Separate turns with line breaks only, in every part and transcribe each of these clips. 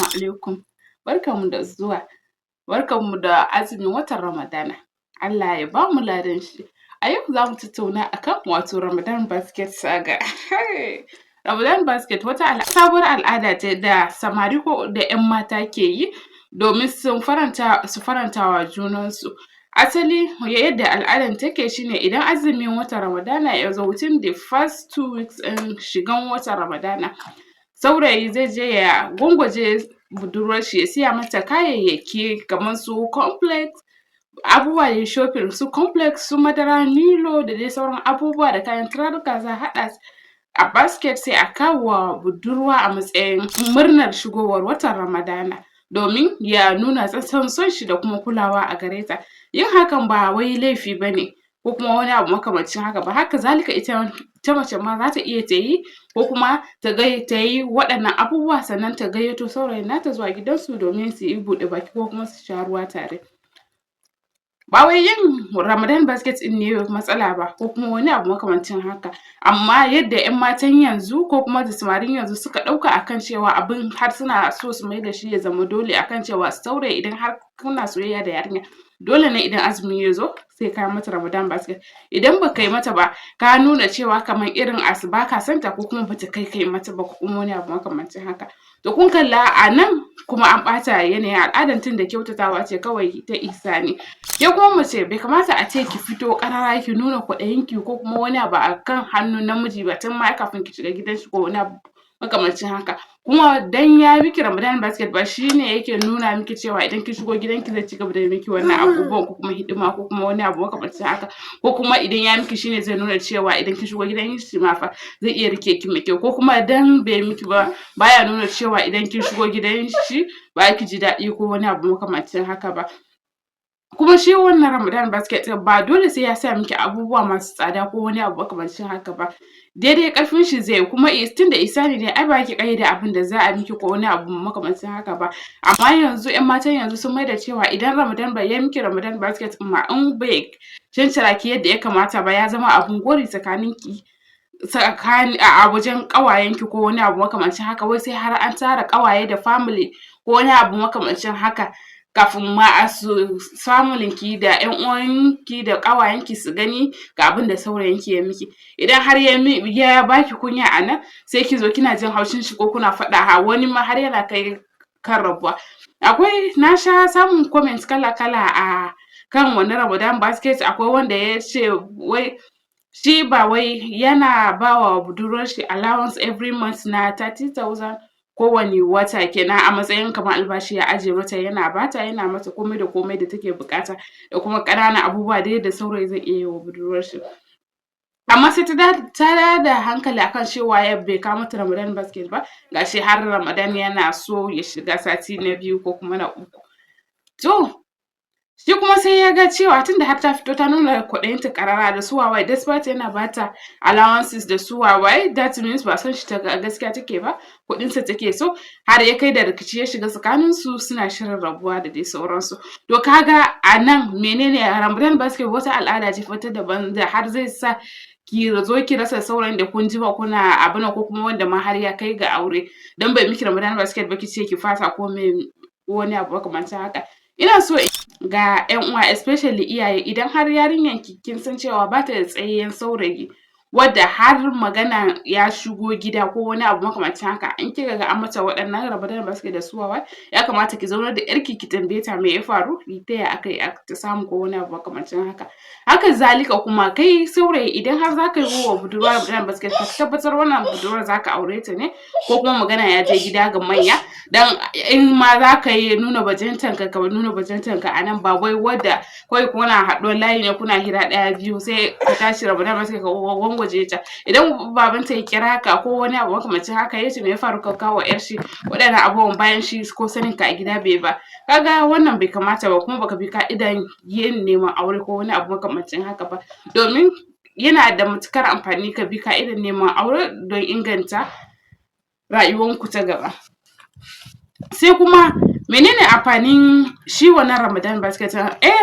Assalamu alaikum, barkanmu da zuwa, barkanmu da azumin watan Ramadana, Allah ya ba mu ladan shi. A yau za mu tattauna akan wato Ramadan basket saga. Ramadan basket wata sabuwar al'ada ce da samari ko da 'yan mata ke yi domin su faranta wa junansu. Asali yadda al'adan take shi ne idan azumin watan Ramadana ya zo within the first 2 weeks ɗin shigan watan Ramadana, saurayi zai je ya gwangwaje budurwar shi ya siya mata kayayyaki kamar su complex, abubuwa dai shopping su complex, su madara, Milo da dai sauran abubuwa da kayan turaruka za a haɗa a basket sai a kawo wa budurwa a matsayin murnar shigowar watan Ramadana domin ya nuna tsantsan son shi da kuma kulawa a gare ta. Yin hakan ba wai laifi ba ne ko kuma wani abu makamancin haka ba, haka zalika ita mace ma za ta iya ta yi ko kuma ta yi waɗannan abubuwa sannan ta gayyato saurayin nata zuwa gidansu domin su yi buɗe baki ko kuma su sha ruwa tare. Ba wai yin Ramadan basket ɗin ne matsala ba ko kuma wani abu makamancin haka, amma yadda 'yan matan yanzu ko kuma da samarin yanzu suka ɗauka akan cewa abin har suna so su mai da shi ya zama dole akan cewa saurayi idan har kuna soyayya da yarinya dole ne idan azumi ya zo sai ka mata Ramadan basket, idan ba ka yi mata ba ka nuna cewa kamar irin ba ka son ta ko kuma ba ta kai ka yi mata ba ko kuma wani abu makamancin haka. To kun kalla a nan kuma an ɓata yanayin al'adan tun da kyautatawa ce kawai ta ihsani. Ke kuma mace bai kamata a ce ki fito ƙarara ki nuna kwaɗayinki ko kuma wani abu a kan hannun namiji ba tun ma kafin ki shiga gidan shi ko wani abu makamancin haka. Kuma dan ya miki Ramadan basket ba shi ne yake nuna miki cewa idan kin shigo gidanki zai ci gaba da miki wannan abubuwan ko kuma hidima ko kuma wani abu makamancin haka, ko kuma idan ya miki shi ne zai nuna cewa idan kin shigo gidan shi ma fa zai iya rike ki mai kyau, ko kuma dan bai miki ba baya nuna cewa idan kin shigo gidan shi ba ki ji daɗi ko wani abu makamancin haka ba. Kuma shi wannan Ramadan basket ɗin ba dole sai ya saya miki abubuwa masu tsada ko wani abu makamancin haka ba, daidai ƙarfin shi zai kuma tunda ihsani ne ai ba ki ƙayyade abin da za a miki ko wani abu makamancin haka ba. Amma yanzu 'yan matan yanzu sun maida cewa idan Ramadan bai yi miki Ramadan basket ɗin ma in bai cancala ki yadda ya kamata ba ya zama abin gori a wajen ƙawayenki ko wani abu makamancin haka, wai sai har an tara ƙawaye da family ko wani abu makamancin haka kafin ma familinki da 'yan uwanki da ƙawayenki su gani ga abin da saurayinki ya miki. Idan har ya baki kunya a nan sai ki zo kina jin haushin shi ko kuna faɗa, wani ma har yana kai kan rabuwa. Na sha samun comment kala-kala a kan wannan Ramadan basket, akwai wanda ya ce wai shi ba wai yana ba wa budurwar shi allowance every month na 30,000 kowane wata kenan a matsayin kamar albashi ya ajiye mata yana bata yana mata komai da komai da take buƙata da kuma ƙananan abubuwa dai da saurayi zai iya yi wa budurwar shi. Amma sai ta da hankali akan cewa bai kawo mata Ramadan basket ba, gashi har Ramadan yana so ya shiga sati na 2 ko kuma na 3. To shi kuma sai ya ga cewa tunda har ta fito ta nuna kwaɗayinta ƙarara da su wawaye despite yana bata allowances da su wawaye, that means ba son shi ta gaskiya take ba, kuɗinsa take so, har ya kai da rikici ya shiga tsakaninsu suna shirin rabuwa da dai sauransu. To kaga a nan menene Ramadan basket wata al'ada ce wata daban da har zai sa ki zo ki rasa saurayin da kun jima kuna abuna ko kuma wanda ma har ya kai ga aure dan bai miki Ramadan basket ba ki ce ki fasa ko wani abu makamancin haka. Ina so ga 'yan uwa especially iyaye, idan har yarinyanki kin san cewa ba ta da tsayayyen saurayi wadda har magana ya shigo gida ko wani abu makamancin haka, in kika ga an mata waɗannan Ramadan basket da su wawaye ya kamata ki zaunar da 'yarki ki tambaye ta me ya faru, ta ya aka yi ta samu ko wani abu makamancin haka. Haka zalika kuma kai saurayi idan har za ka yi wa budurwa Ramadan basket ka tabbatar wannan budurwar za ka aure ta ne ko kuma magana ya je gida ga manya, dan in ma za ka yi nuna bajintanka ka nuna bajintanka a nan ba wai wadda kawai kuna haɗuwar layi ne kuna hira ɗaya biyu sai ka tashi Ramadan basket ka gwangwaje ta. Idan babanta ya kira ka ko wani abu makamancin haka ya ce me ya faru ka kawo 'yar shi waɗannan abubuwan bayan shi ko sanin ka a gida bai ba, kaga wannan bai kamata ba kuma baka bi ka'idan yin neman aure ko wani abu makamancin haka ba, domin yana da matuƙar amfani ka bi ka'idan neman aure don inganta rayuwanku ta gaba. Sai kuma menene amfanin shi wannan Ramadan basket?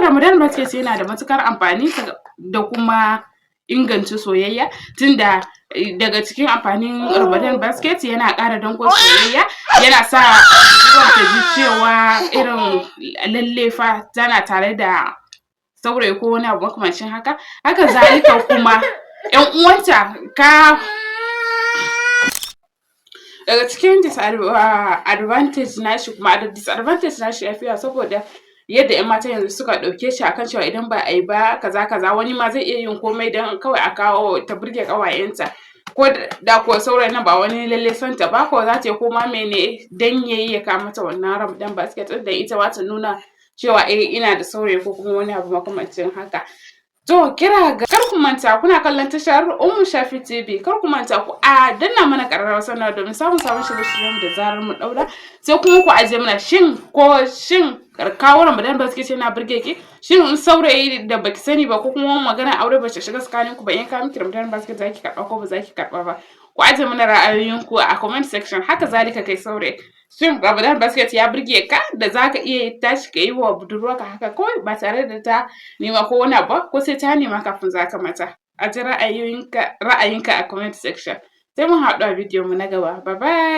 Ramadan basket yana da matuƙar amfani da kuma inganta soyayya, tunda daga cikin amfanin Ramadan basket yana ƙara danƙon soyayya, yana sa budurwar ta ji cewa irin lalle fa tana tare da saurayi ko wani abu makamancin haka. Haka zalika kuma ‘yan uwanta daga cikin advantage nashi kuma disadvantage nashi ya fi yawa saboda yadda ‘yan matan yanzu suka ɗauke shi akan cewa idan ba a yi ba kaza kaza, wani ma zai iya yin komai don kawai a kawo ta burge ƙawayenta, ko da kuwa saurayin nan ba wani lalle son ta ba, ko za ta yi koma mene dan yayi ya kawo mata wannan Ramadan basket ɗin, da ita ma ta nuna cewa ina da saurayi ko kuma wani abu makamancin haka. To kar ku manta kuna kallon tashar Ummu Shafi TV, kar ku manta ku danna mana ƙararrawar sanarwa domin samun sabon shirye-shiryen da zarar mu ɗaura, sai kuma ku ajiye mana shin kawo Ramadan basket yana burge ki? Shin in saurayi da baki sani ba ko kuma magana aure ba ta shiga tsakanin ku ba, in kawo miki Ramadan basket za ki karɓa ko ba za ki karɓa ba? Ku ajiye mana ra'ayoyinku a comment section. Haka zalika kai saurayi, shin Ramadan basket ya burge ka da za ka iya tashi ka yi wa budurwarka haka kawai ba tare da ta nema ko wani abu ba, ko sai ta nema kafin za ka mata? A ji ra'ayinka a comment section. Sai mun haɗu a bidiyon mu na gaba. Bye bye.